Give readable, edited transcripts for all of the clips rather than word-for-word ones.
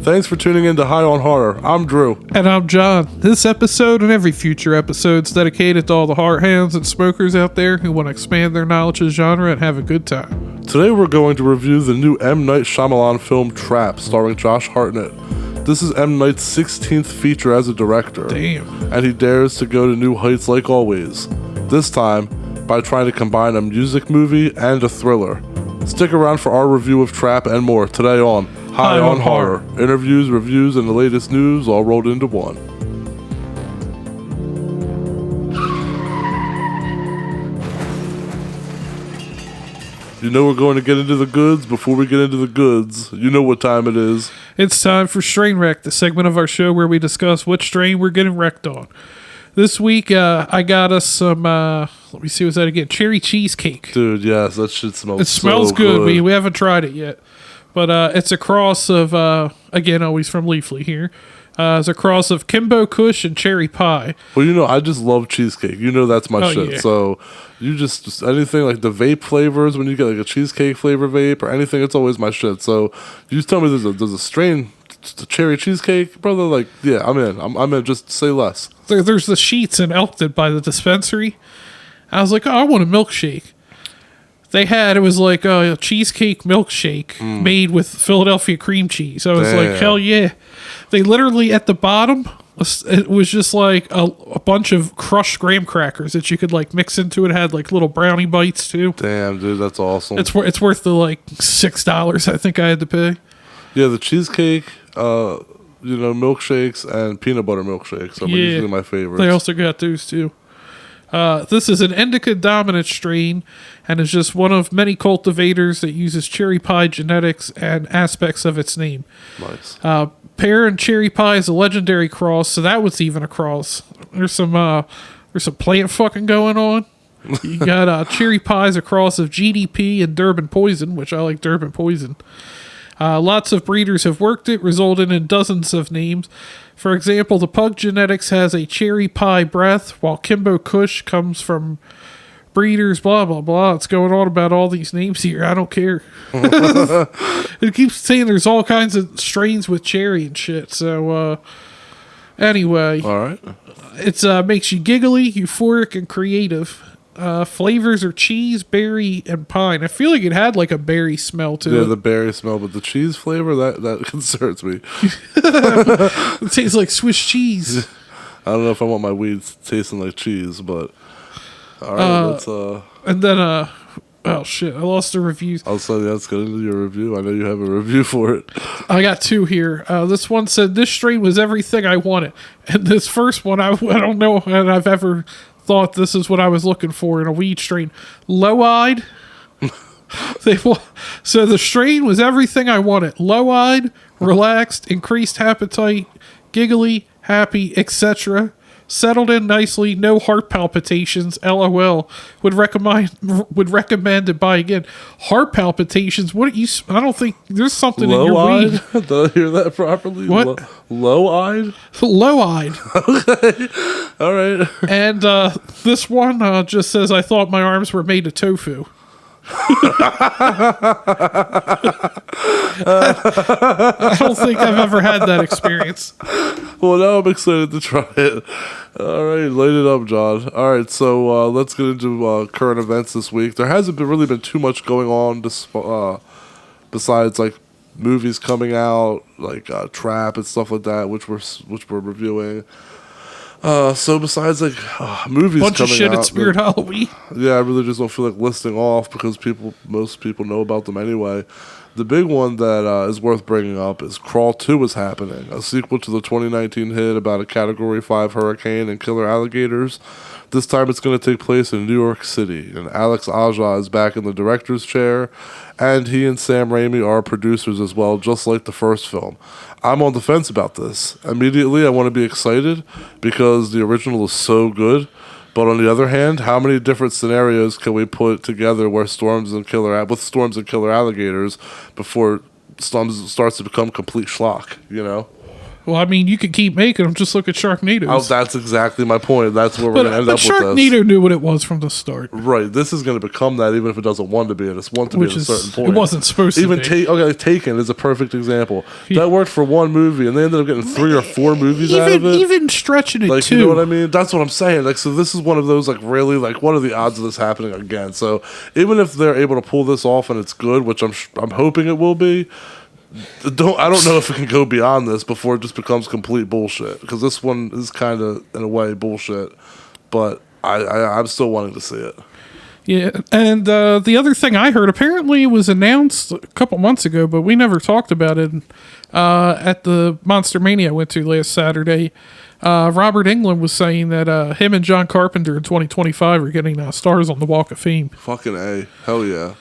Thanks for tuning in to High on Horror. I'm Drew. And I'm John. This episode and every future episode is dedicated to all the heart hounds and smokers out there who want to expand their knowledge of genre and have a good time. Today we're going to review the new M. Night Shyamalan film Trap, starring Josh Hartnett. This is M. Night's 16th feature as a director. Damn. And he dares to go to new heights like always. This time, by trying to combine a music movie and a thriller. Stick around for our review of Trap and more today on High on Horror. Interviews, reviews, and the latest news all rolled into one. You know we're going to get into the goods. Before we get into the goods, you know what time it is. It's time for Strain Wreck, the segment of our show where we discuss which strain we're getting wrecked on. This week, I got us some, let me see, what's that again? Cherry cheesecake. Dude, yes, that shit smells It smells so good. We haven't tried it yet. But it's a cross of, again, always from Leafly here. It's a cross of Kimbo Kush and cherry pie. Well, you know, I just love cheesecake. You know that's my shit. Yeah. So you just anything like the vape flavors, when you get like a cheesecake flavor vape or anything, it's always my shit. So you just tell me there's a strain to cherry cheesecake, brother. Like, yeah, I'm in. I'm in. Just say less. There's the sheets in Elkton by the dispensary. I was like, oh, I want a milkshake. It was like a cheesecake milkshake made with Philadelphia cream cheese. I was like, hell yeah. They literally, at the bottom, it was just like a bunch of crushed graham crackers that you could like mix into it. It had like little brownie bites too. Damn, dude, that's awesome. It's worth the like $6 I think I had to pay. Yeah, the cheesecake, milkshakes and peanut butter milkshakes are usually my favorites. They also got those too. This is an indica dominant strain and is just one of many cultivators that uses cherry pie genetics and aspects of its name. Nice. Pear and cherry pie is a legendary cross, so that was even a cross. There's some plant fucking going on. You got cherry pie's a cross of GDP and Durban poison, which I like Durban poison. Lots of breeders have worked it, resulting in dozens of names. For example, the Pug Genetics has a cherry pie breath, while Kimbo Kush comes from breeders, blah, blah, blah. It's going on about all these names here. I don't care. It keeps saying there's all kinds of strains with cherry and shit. So, anyway. All right. It makes you giggly, euphoric, and creative. Flavors are cheese, berry, and pine. I feel like it had like a berry smell to it. Yeah, the berry smell, but the cheese flavor, that concerns me. It tastes like Swiss cheese. I don't know if I want my weed tasting like cheese, but all right, let's And then oh shit, I lost the reviews. I'll say let's get into your review. I know you have a review for it. I got two here. This one said this strain was everything I wanted, and this first one I don't know that I've ever thought this is what I was looking for in a weed strain. Low-eyed. So the strain was everything I wanted. Low-eyed, relaxed, increased appetite, giggly, happy, etc. Settled in nicely, no heart palpitations. LOL. Would recommend it buy again. Heart palpitations. What you? I don't think there's something in your weed. Did I hear that properly? What? Low-eyed? Low-eyed. Okay. All right. And this one just says, I thought my arms were made of tofu. I don't think I've ever had that experience. Well, now I'm excited to try it. All right, light it up, John. All right, so let's get into current events this week. There hasn't really been too much going on besides like movies coming out, like Trap and stuff like that, which we're reviewing. So besides like movies bunch coming of shit out, at Spirit Halloween. Yeah, I really just don't feel like listing off because most people know about them anyway. The big one that is worth bringing up is Crawl 2 is happening, a sequel to the 2019 hit about a Category 5 hurricane and killer alligators. This time it's going to take place in New York City, and Alex Aja is back in the director's chair, and he and Sam Raimi are producers as well, just like the first film. I'm on the fence about this. Immediately, I want to be excited because the original is so good. But on the other hand, how many different scenarios can we put together where storms and killer alligators before storms starts to become complete schlock, you know? Well, I mean, you could keep making them. Just look at Sharknado. Oh, that's exactly my point. That's where we're going to end up with this. Sharknado knew what it was from the start. Right. This is going to become that even if it doesn't want to be. It's want to be at a certain point. It wasn't supposed to be. Taken is a perfect example. That worked for one movie, and they ended up getting 3 or 4 movies out of it. Even stretching it, like, too. You know what I mean? That's what I'm saying. Like, so this is one of those, like, really, like, what are the odds of this happening again? So even if they're able to pull this off and it's good, which I'm hoping it will be, I don't know if it can go beyond this before it just becomes complete bullshit. Because this one is kind of, in a way, bullshit. But I'm still wanting to see it. Yeah, and the other thing I heard, apparently it was announced a couple months ago, but we never talked about it. At the Monster Mania I went to last Saturday, Robert Englund was saying that him and John Carpenter in 2025 are getting stars on the Walk of Fame. Fucking A. Hell yeah.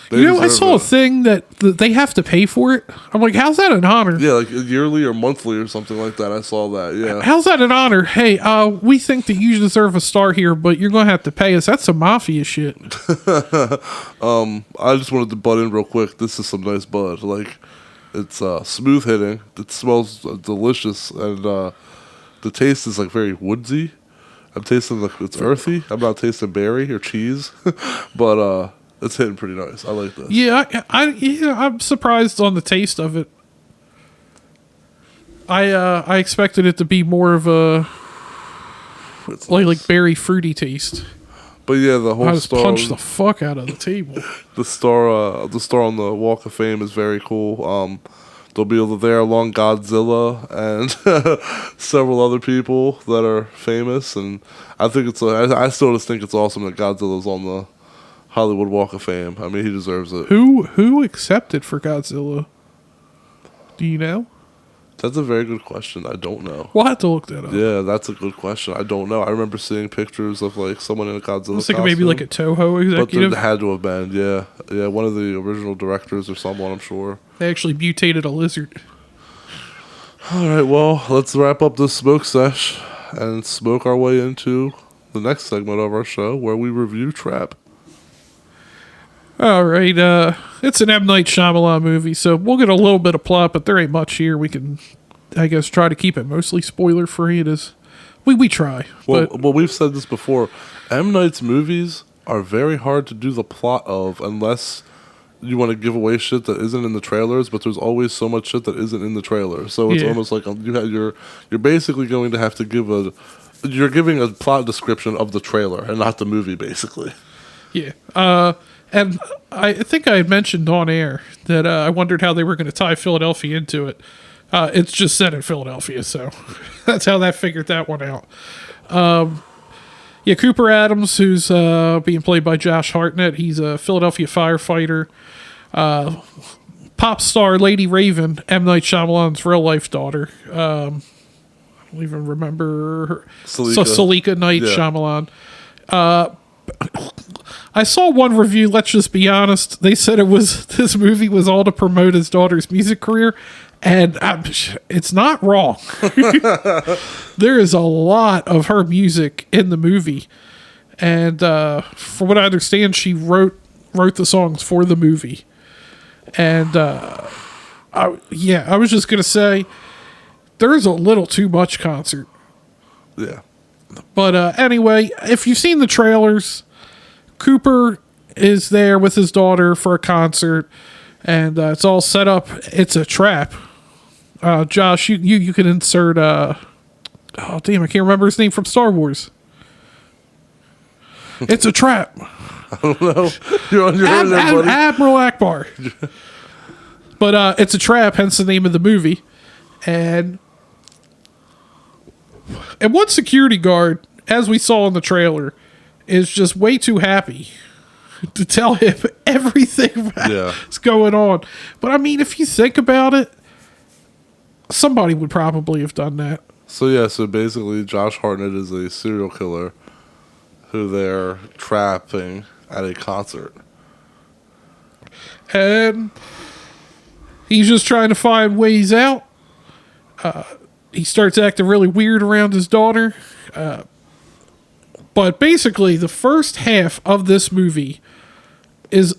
I saw a thing that they have to pay for it. I'm like, how's that an honor? Yeah, like yearly or monthly or something like that. I saw that, yeah. How's that an honor? Hey, we think that you deserve a star here, but you're going to have to pay us. That's some mafia shit. I just wanted to butt in real quick. This is some nice bud. Like, it's smooth hitting. It smells delicious, and the taste is, like, very woodsy. I'm tasting, like, it's earthy. I'm not tasting berry or cheese, but it's hitting pretty nice. I like this. Yeah, I'm surprised on the taste of it. I expected it to be more of a like berry fruity taste. But yeah, the whole I just punched the fuck out of the table. the star on the Walk of Fame is very cool. They'll be there along Godzilla and several other people that are famous, and I think I still just think it's awesome that Godzilla's on the Hollywood Walk of Fame. I mean, he deserves it. Who accepted for Godzilla? Do you know? That's a very good question. I don't know. We'll have to look that up. Yeah, that's a good question. I don't know. I remember seeing pictures of like someone in a Godzilla I was thinking maybe like a Toho executive. But it had to have been, yeah, one of the original directors or someone, I'm sure. They actually mutated a lizard. All right, well, let's wrap up this smoke sesh and smoke our way into the next segment of our show where we review Trap. All right, it's an M. Night Shyamalan movie, so we'll get a little bit of plot, but there ain't much here. We can, I guess, try to keep it mostly spoiler-free. It is, we try. Well, we've said this before. M. Night's movies are very hard to do the plot of unless you want to give away shit that isn't in the trailers, but there's always so much shit that isn't in the trailer. So it's almost like you're basically going to have to you're giving a plot description of the trailer and not the movie, basically. Yeah. And I think I had mentioned on air that I wondered how they were going to tie Philadelphia into it. It's just set in Philadelphia, so that's how that figured that one out. Cooper Adams, who's being played by Josh Hartnett, he's a Philadelphia firefighter. Pop star Lady Raven, M. Night Shyamalan's real-life daughter. I don't even remember her. Salika Night Shyamalan. I saw one review, let's just be honest. They said this movie was all to promote his daughter's music career, and it's not wrong. There is a lot of her music in the movie, and from what I understand, she wrote the songs for the movie. And I was just gonna say there's a little too much concert. Yeah. But anyway, if you've seen the trailers, Cooper is there with his daughter for a concert, and it's all set up. It's a trap. Josh, you can insert. Oh damn, I can't remember his name from Star Wars. It's a trap. I don't know. You're on your own there, buddy. Admiral Akbar. But it's a trap, hence the name of the movie, and one security guard, as we saw in the trailer, is just way too happy to tell him everything that's going on. But I mean, if you think about it, somebody would probably have done that. So basically Josh Hartnett is a serial killer who they're trapping at a concert. And he's just trying to find ways out. He starts acting really weird around his daughter. But basically, the first half of this movie is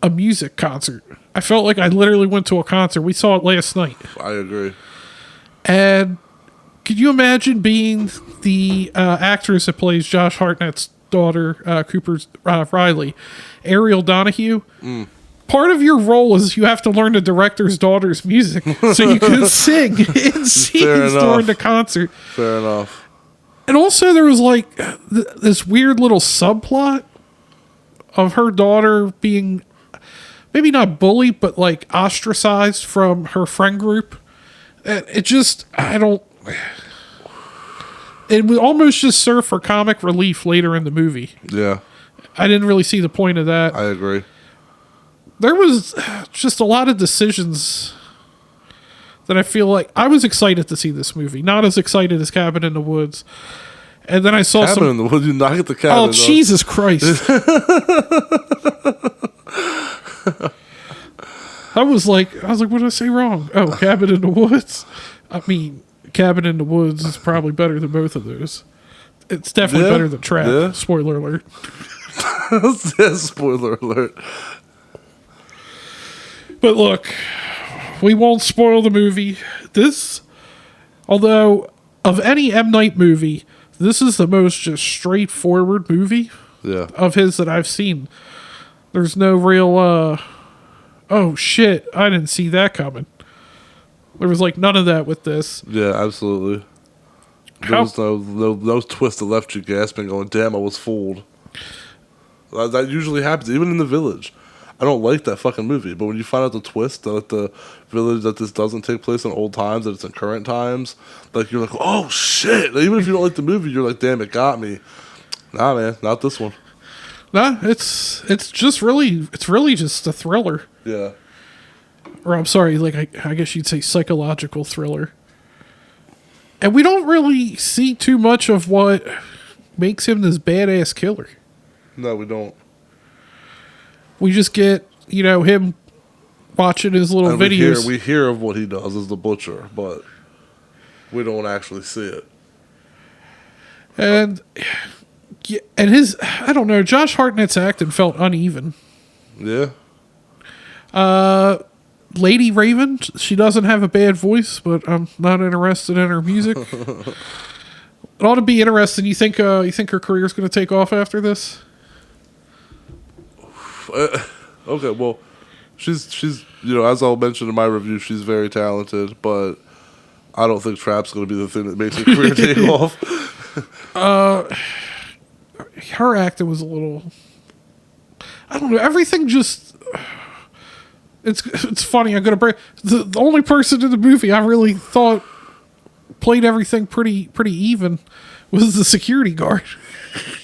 a music concert. I felt like I literally went to a concert. We saw it last night. I agree. And could you imagine being the actress that plays Josh Hartnett's daughter, Cooper's Riley, Ariel Donahue? Part of your role is you have to learn the director's daughter's music so you can sing in scenes during the concert. Fair enough. And also there was like this weird little subplot of her daughter being maybe not bullied, but like ostracized from her friend group. And it just, it would almost just serve for comic relief later in the movie. Yeah. I didn't really see the point of that. I agree. There was just a lot of decisions that I feel like I was excited to see this movie. Not as excited as Cabin in the Woods. And then I saw Cabin in the Woods. You not get the cabin. Oh, Jesus Christ. I was like, what did I say wrong? Oh, Cabin in the Woods. I mean, Cabin in the Woods is probably better than both of those. It's definitely better than Trap. Yeah. Spoiler alert. Yeah, spoiler alert. But look, we won't spoil the movie. This, although of any M. Night movie, this is the most just straightforward movie of his that I've seen. There's no real, oh shit, I didn't see that coming. There was like none of that with this. Yeah, absolutely. There was no twist that left you gasping going, damn, I was fooled. That usually happens, even in The Village. I don't like that fucking movie, but when you find out the twist that The Village, that this doesn't take place in old times, that it's in current times, like you're like, oh shit. Like, even if you don't like the movie, you're like, damn, it got me. Nah, man, not this one. Nah, it's really just a thriller. Yeah. Or I'm sorry, like I guess you'd say psychological thriller. And we don't really see too much of what makes him this badass killer. No, we don't. We just get, him watching his little videos. We hear of what he does as the butcher, but we don't actually see it. And his, I don't know, Josh Hartnett's acting felt uneven. Yeah. Lady Raven, she doesn't have a bad voice, but I'm not interested in her music. It ought to be interesting. You think her career's going to take off after this? Okay, well, she's as I'll mention in my review, she's very talented, but I don't think Trap's going to be the thing that makes her career take off. Her acting was a little, I don't know, everything just, it's funny. I'm going to break, the only person in the movie I really thought played everything pretty even was the security guard.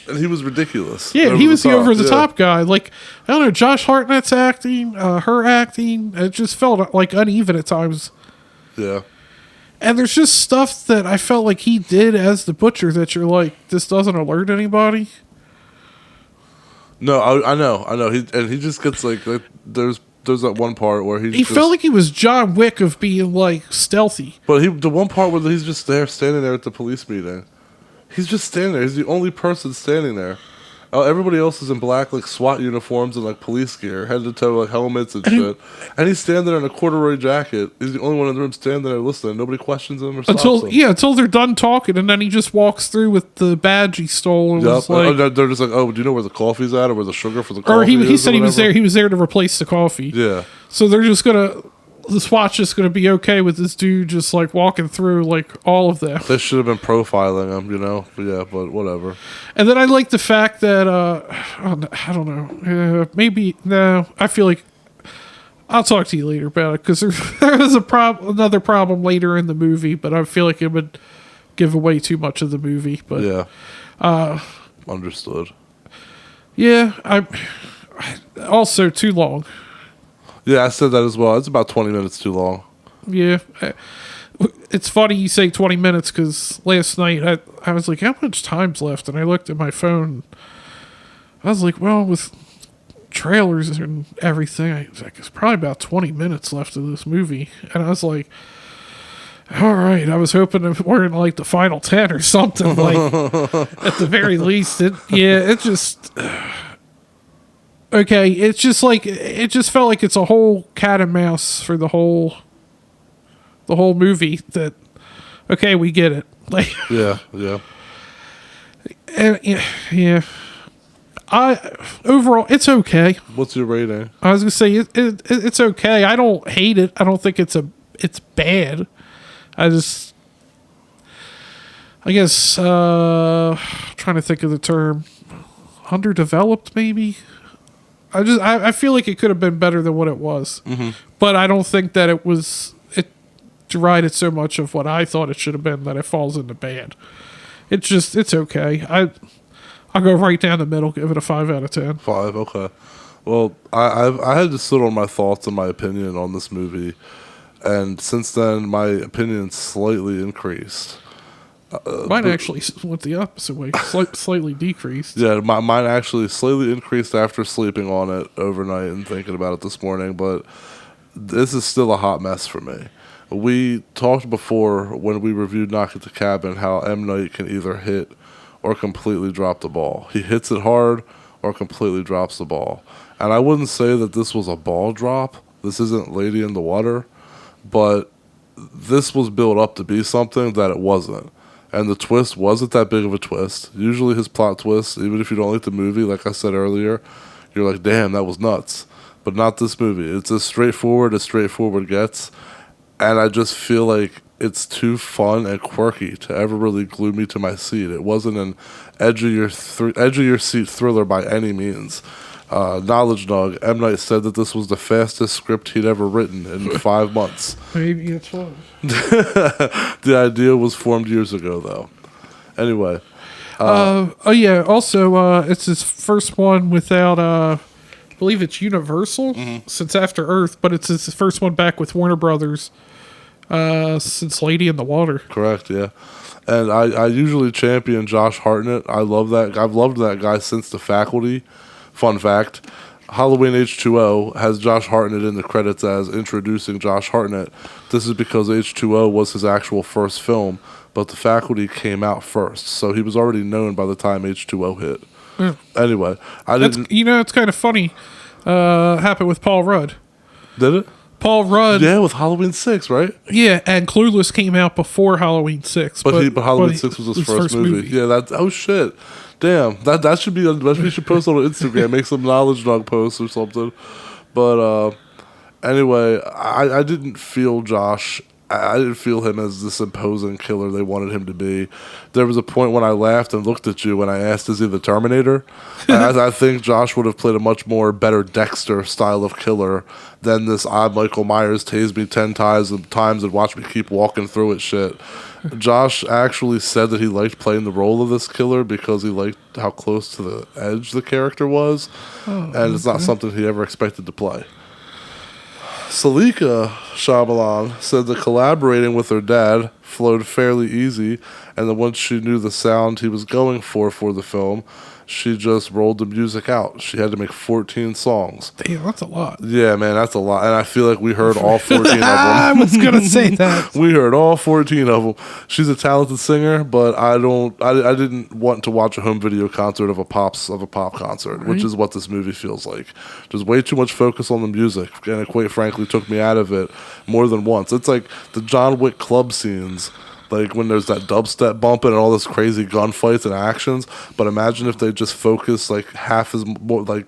And he was ridiculous. Yeah, he was the over-the-top guy. Like, I don't know, Josh Hartnett's acting, her acting, it just felt like uneven at times. Yeah. And there's just stuff that I felt like he did as the butcher that you're like, this doesn't alert anybody. No, I know. He just gets like there's that one part where he felt like he was John Wick of being like stealthy. But the one part where he's just there standing there at the police meeting. He's just standing there. He's the only person standing there. Everybody else is in black, like SWAT uniforms and like police gear, head to toe, like helmets and shit. And he's standing there in a corduroy jacket. He's the only one in the room standing there listening. Nobody questions him or stops him. Until they're done talking, and then he just walks through with the badge he stole. And was like, they're just like, oh, do you know where the coffee's at, or where the sugar for the coffee? Or he said he was there. He was there to replace the coffee. Yeah. So they're just gonna. The SWAT's just going to be okay with this dude just like walking through like all of them. They should have been profiling him, but whatever. And then I like the fact that, I don't know, maybe, no, I feel like, I'll talk to you later about it because there was another problem later in the movie, but I feel like it would give away too much of the movie. But yeah. Understood. Yeah, I also too long. Yeah, I said that as well. It's about 20 minutes too long. Yeah. It's funny you say 20 minutes because last night I was like, how much time's left? And I looked at my phone. I was like, well, with trailers and everything, I was like, it's probably about 20 minutes left of this movie. And I was like, all right. I was hoping we're in like the final 10 or something. Like, at the very least. It just... Okay, it's just like it just felt like it's a whole cat and mouse for the whole movie that Okay, we get it. Like, Yeah. and, yeah. Overall, it's okay. What's your rating? I was gonna say it's okay. I don't hate it. I don't think it's bad. I guess trying to think of the term, underdeveloped maybe. I feel like it could have been better than what it was, but I don't think that it derided so much of what I thought it should have been that it falls into bad. It's okay. I'll go right down the middle, give it a 5 out of 10. 5, okay. Well, I had to sit on my thoughts and my opinion on this movie, and since then my opinion slightly increased. Mine actually went the opposite way, slightly decreased. Yeah, mine actually slightly increased after sleeping on it overnight and thinking about it this morning, but this is still a hot mess for me. We talked before when we reviewed Knock at the Cabin how M. Night can either hit or completely drop the ball. He hits it hard or completely drops the ball. And I wouldn't say that this was a ball drop. This isn't Lady in the Water, but this was built up to be something that it wasn't. And the twist wasn't that big of a twist. Usually his plot twists, even if you don't like the movie, like I said earlier, you're like, damn, that was nuts. But not this movie. It's as straightforward gets. And I just feel like it's too fun and quirky to ever really glue me to my seat. It wasn't an edge of your seat thriller by any means. Knowledge Dog, M. Night said that this was the fastest script he'd ever written in 5 months. Maybe it's fun. The idea was formed years ago, though. Anyway. Oh yeah. Also, it's his first one without. I believe it's Universal since After Earth, but it's his first one back with Warner Brothers since Lady in the Water. Correct. Yeah. And I usually champion Josh Hartnett. I love that. I've loved that guy since The Faculty. Fun fact. Halloween H2O has Josh Hartnett in the credits as introducing Josh Hartnett. This is because H2O was his actual first film, but The Faculty came out first, so he was already known by the time H2O hit. Yeah. Anyway, it's kind of funny. Happened with Paul Rudd. Did it? Paul Rudd. Yeah, with Halloween 6, right? Yeah, and Clueless came out before Halloween 6. But Halloween 6 was his first movie. Yeah, oh shit. Damn, that should be we should post on Instagram, make some knowledge dog posts or something. But anyway, I didn't feel Josh. I didn't feel him as this imposing killer they wanted him to be. There was a point when I laughed and looked at you when I asked, "Is he the Terminator?" I think Josh would have played a much more better Dexter style of killer than this odd Michael Myers tased me 10 times and watch me keep walking through it shit. Josh actually said that he liked playing the role of this killer because he liked how close to the edge the character was, and it's not something he ever expected to play. Salika Shyamalan said that collaborating with her dad flowed fairly easy, and that once she knew the sound he was going for the film, she just rolled the music out. She had to make 14 songs. Damn, that's a lot. Yeah, man, that's a lot. And I feel like we heard all 14 of them. I was going to say that. We heard all 14 of them. She's a talented singer, but I didn't want to watch a home video concert of a pop concert, right? Which is what this movie feels like. There's way too much focus on the music, and it quite frankly took me out of it more than once. It's like the John Wick club scenes, like when there's that dubstep bumping and all this crazy gunfights and actions. But imagine if they just focus like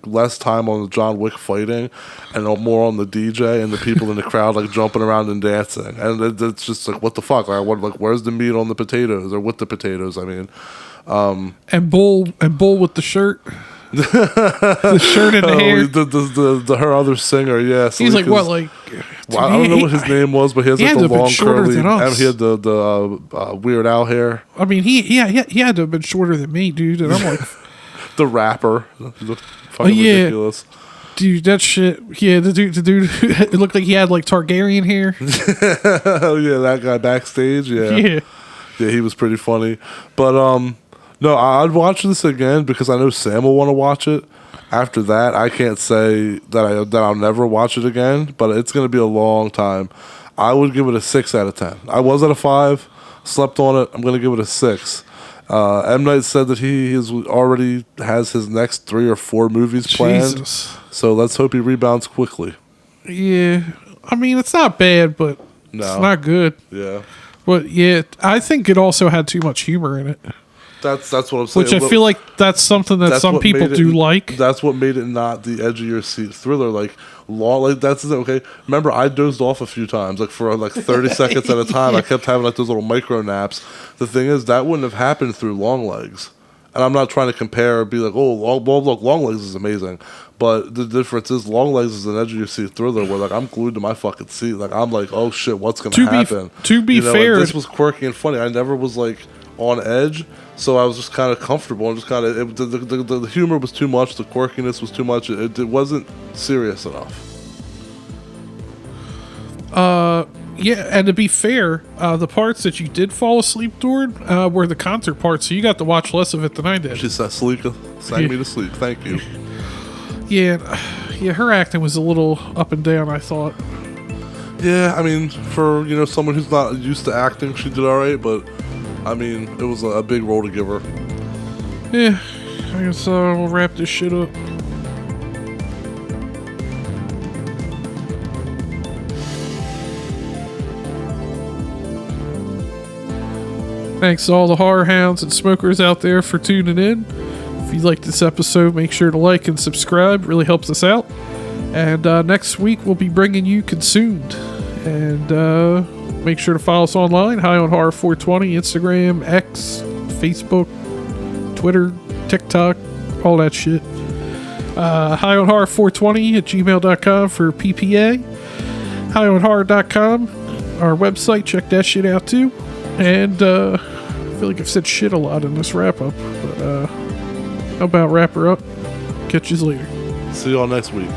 less time on the John Wick fighting and more on the DJ and the people in the crowd like jumping around and dancing. And it's just like, what the fuck? Like where's the meat on the potatoes, or with the potatoes? I mean, and Bull with the shirt. The shirt and the hair. Her other singer, yeah. He's like what, like? Well, I don't know what his name was, but he has like the long curly. And he had the Weird Al hair. I mean, he had to have been shorter than me, dude. And I'm like, the rapper. Fucking ridiculous. Dude, that shit. Yeah, the dude. It looked like he had like Targaryen hair. Oh yeah, that guy backstage. Yeah, he was pretty funny. But no, I'd watch this again because I know Sam will want to watch it. After that, I can't say that I'll never watch it again, but it's going to be a long time. I would give it a 6 out of 10. I was at a 5, slept on it. I'm going to give it a 6. M. Night said that he already has his next 3 or 4 movies planned. Jesus. So let's hope he rebounds quickly. Yeah. I mean, it's not bad, but it's not good. Yeah. But yeah, I think it also had too much humor in it, That's what I'm saying. which I feel like that's something that That's some what people made it- do like. That's what made it not the edge of your seat thriller. Like that's okay. Remember, I dozed off a few times, like for like 30 seconds at a time. I kept having like those little micro naps. The thing is, that wouldn't have happened through Long Legs. And I'm not trying to compare or be like, oh, Long Legs is amazing. But the difference is Long Legs is an edge of your seat thriller where like I'm glued to my fucking seat. Like I'm like, oh shit, what's gonna happen? To be fair, and this was quirky and funny. I never was like on edge, so I was just kind of comfortable and just kind of the humor was too much, the quirkiness was too much. It wasn't serious enough. yeah, and to be fair, the parts that you did fall asleep during were the concert parts, so you got to watch less of it than I did. She said, sang me to sleep. Thank you. Yeah, her acting was a little up and down, I thought. Yeah, I mean, for someone who's not used to acting, she did all right, but I mean, it was a big role to give her. Yeah, I guess we'll wrap this shit up. Thanks to all the horror hounds and smokers out there for tuning in. If you like this episode, make sure to like and subscribe. It really helps us out. And next week, we'll be bringing you Consumed. And make sure to follow us online, High on Horror 420, Instagram, X, Facebook, Twitter, TikTok, all that shit. High on Horror 420 at gmail.com for PPA. HighOnHorror.com, our website. Check that shit out too. And I feel like I've said shit a lot in this wrap up, but how about wrap her up? Catch you later. See y'all next week.